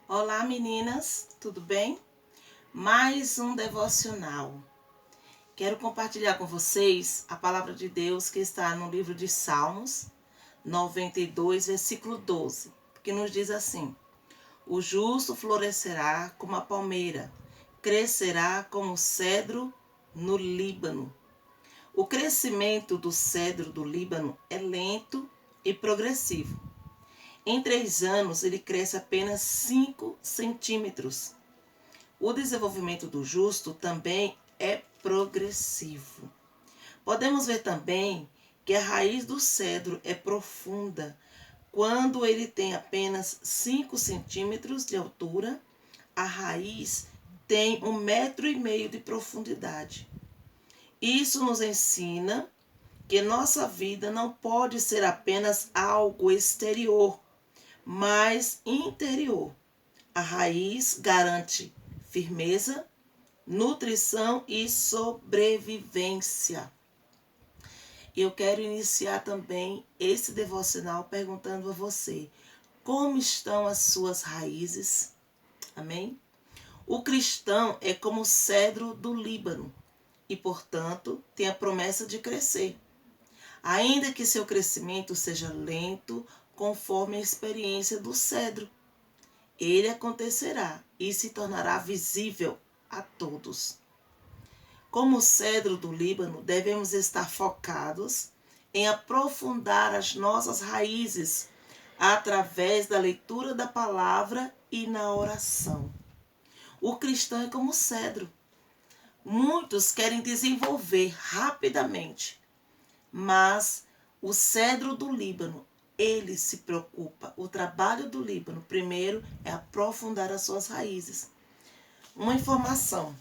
Olá meninas, tudo bem? Mais um devocional. Quero compartilhar com vocês a palavra de Deus que está no livro de Salmos 92, versículo 12, que nos diz assim: O justo florescerá como a palmeira, crescerá como o cedro no Líbano. O crescimento do cedro do Líbano é lento e progressivo. Em 3 anos, ele cresce apenas 5 centímetros. O desenvolvimento do justo também é progressivo. Podemos ver também que a raiz do cedro é profunda. Quando ele tem apenas 5 centímetros de altura, a raiz tem 1,5 metro de profundidade. Isso nos ensina que nossa vida não pode ser apenas algo exterior, mas interior. A raiz garante firmeza, nutrição e sobrevivência. Eu quero iniciar também esse devocional perguntando a você: como estão as suas raízes? Amém? O cristão é como o cedro do Líbano e, portanto, tem a promessa de crescer. Ainda que seu crescimento seja lento, conforme a experiência do cedro, ele acontecerá e se tornará visível a todos. Como o cedro do Líbano, devemos estar focados em aprofundar as nossas raízes através da leitura da palavra e na oração. O cristão é como o cedro. Muitos querem desenvolver rapidamente, mas o cedro do Líbano, ele se preocupa. O trabalho do Líbano, primeiro, é aprofundar as suas raízes. Uma informação.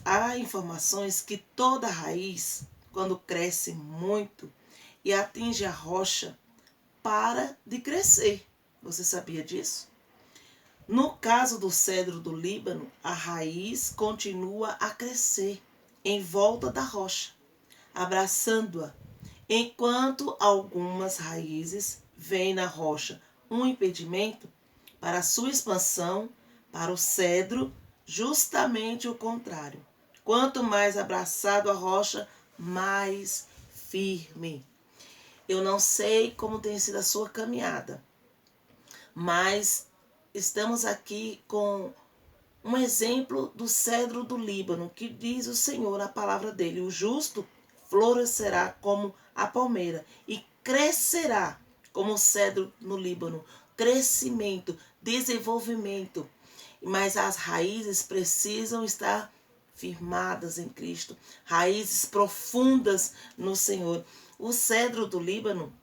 Há informações que toda raiz, quando cresce muito e atinge a rocha, para de crescer. Você sabia disso? No caso do cedro do Líbano, a raiz continua a crescer em volta da rocha, abraçando-a, enquanto algumas raízes veem na rocha um impedimento para a sua expansão. Para o cedro, justamente o contrário. Quanto mais abraçado a rocha, mais firme. Eu não sei como tem sido a sua caminhada, mas estamos aqui com um exemplo do cedro do Líbano, que diz o Senhor na palavra dele: o justo florescerá como a palmeira e crescerá como o cedro no Líbano. Crescimento, desenvolvimento. Mas as raízes precisam estar firmadas em Cristo, raízes profundas no Senhor. O cedro do Líbano,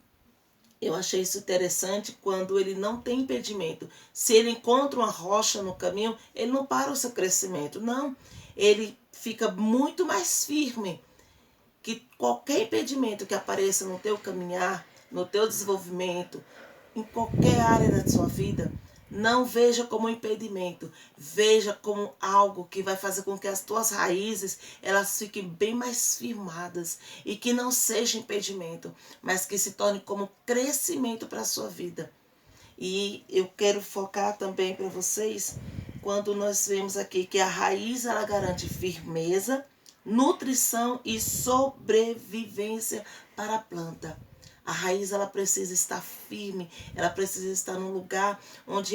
eu achei isso interessante quando ele não tem impedimento. Se ele encontra uma rocha no caminho, ele não para o seu crescimento, não. Ele fica muito mais firme. Que qualquer impedimento que apareça no teu caminhar, no teu desenvolvimento, em qualquer área da sua vida, não veja como um impedimento, veja como algo que vai fazer com que as tuas raízes elas fiquem bem mais firmadas e que não seja impedimento, mas que se torne como crescimento para a sua vida. E eu quero focar também para vocês quando nós vemos aqui que a raiz ela garante firmeza, nutrição e sobrevivência para a planta. A raiz ela precisa estar firme, ela precisa estar num lugar onde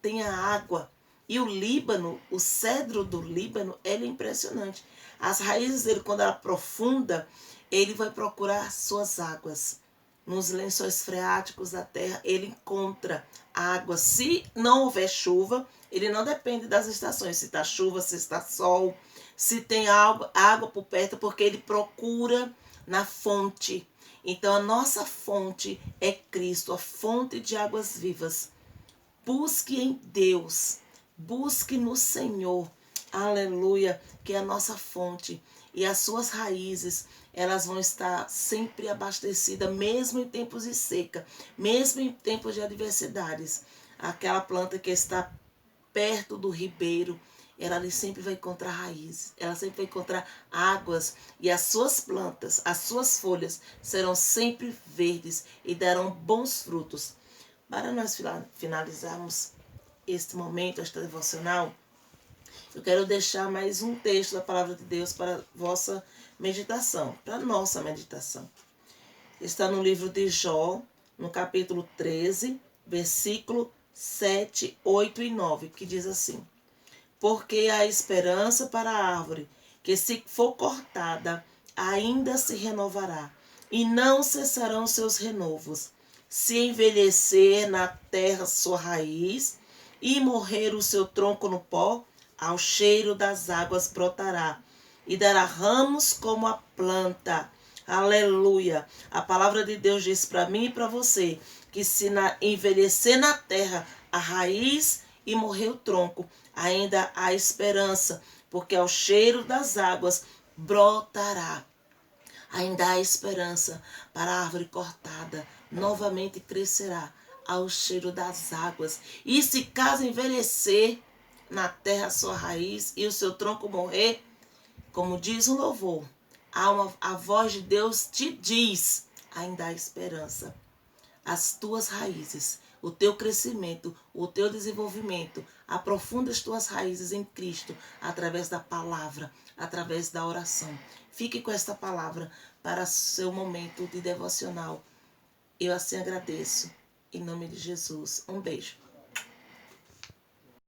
tenha água. E o Líbano, o cedro do Líbano, ele é impressionante. As raízes dele, quando ela aprofunda, ele vai procurar suas águas. Nos lençóis freáticos da terra, ele encontra água. Se não houver chuva, ele não depende das estações, se está chuva, se está sol, se tem água por perto, porque ele procura na fonte. Então a nossa fonte é Cristo, a fonte de águas vivas. Busque em Deus, busque no Senhor, aleluia, que é a nossa fonte. E as suas raízes, elas vão estar sempre abastecidas, mesmo em tempos de seca, mesmo em tempos de adversidades. Aquela planta que está perto do ribeiro, ela ali sempre vai encontrar raízes, ela sempre vai encontrar águas, e as suas plantas, as suas folhas serão sempre verdes e darão bons frutos. Para nós finalizarmos este momento, esta devocional, eu quero deixar mais um texto da Palavra de Deus para a vossa meditação, para a nossa meditação. Está no livro de Jó, no capítulo 13, versículo 7, 8 e 9, que diz assim: Porque há esperança para a árvore, que se for cortada, ainda se renovará, e não cessarão seus renovos. Se envelhecer na terra sua raiz, e morrer o seu tronco no pó, ao cheiro das águas brotará, e dará ramos como a planta. Aleluia! A palavra de Deus diz para mim e para você que se envelhecer na terra a raiz e morrer o tronco, ainda há esperança, porque ao cheiro das águas brotará. Ainda há esperança para a árvore cortada, novamente crescerá ao cheiro das águas. E se caso envelhecer na terra a sua raiz e o seu tronco morrer, como diz o louvor, a voz de Deus te diz, ainda há esperança. As tuas raízes, o teu crescimento, o teu desenvolvimento, aprofunda as tuas raízes em Cristo, através da palavra, através da oração. Fique com esta palavra para seu momento de devocional. Eu assim agradeço. Em nome de Jesus. Um beijo.